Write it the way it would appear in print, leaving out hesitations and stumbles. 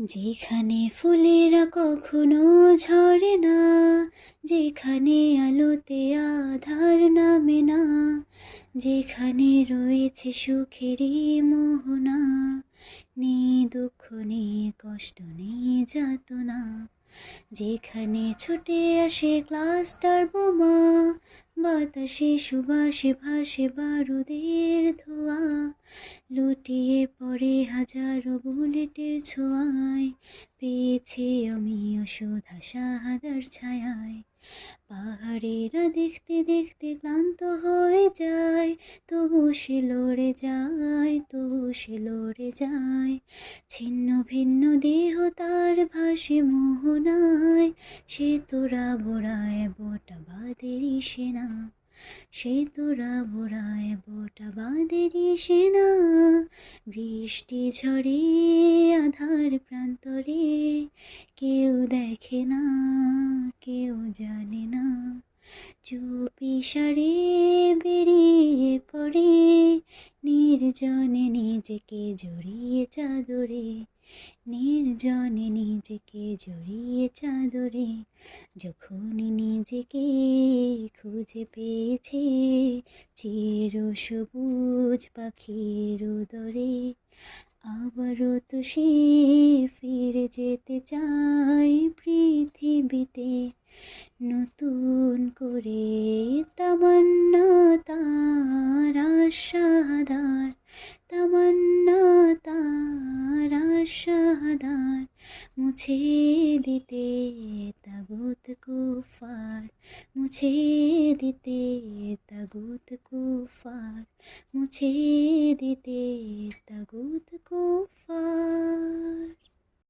যেখানে ফুলেরা কখনো ঝরে না, যেখানে আলোতে আধার নামে না, যেখানে রয়েছে সুখেরই মোহনা, নেই দুঃখ নেই কষ্ট নেই যাতনা, যেখানে ছুটে আসে ক্লাস্টার বোমা, বাতাসে সুবাসে ভাসে বারুদের ধোঁয়া, লুটিয়ে পড়ে হাজারো বুলেটের ছোঁয়ায়, পেয়েছি আমি ওষুধ শাহাদার ছায়ায়। পাহাড়েরা দেখতে দেখতে ক্লান্ত হয়ে যায়, তবু সে লড়ে যায়, তবু সে লড়ে যায়। ছিন্ন ভিন্ন দেহ তার ভাসে মোহনায়, সে তোরা বোড়ায় বোটা বাঁধেরই সেনা, সে তোরা বোড়ায় বোটা বাঁধেরই সেনা। বৃষ্টি ঝড়ে আধার প্রান্তরে কেউ দেখে না, কেউ জানে না, চুপি সারে বেরিয়ে পড়ে নির্জনে নিজেকে জড়িয়ে চাদরে, নির্জনে নিজেকে জড়িয়ে চাদরে। যখনই নিজেকে খুঁজে পেয়েছে চির সবুজ পাখির উদরে, আবারও তো সে ফিরে যেতে চায় পৃথিবীতে, নতুন করে তামান্না তার আশাদার, তামান্না তার আশাদার। মুছে দিতে তাগুত কুফার, মুছে দিতে তাগুত কুফার, মুছে দিতে তাগুত কুফার।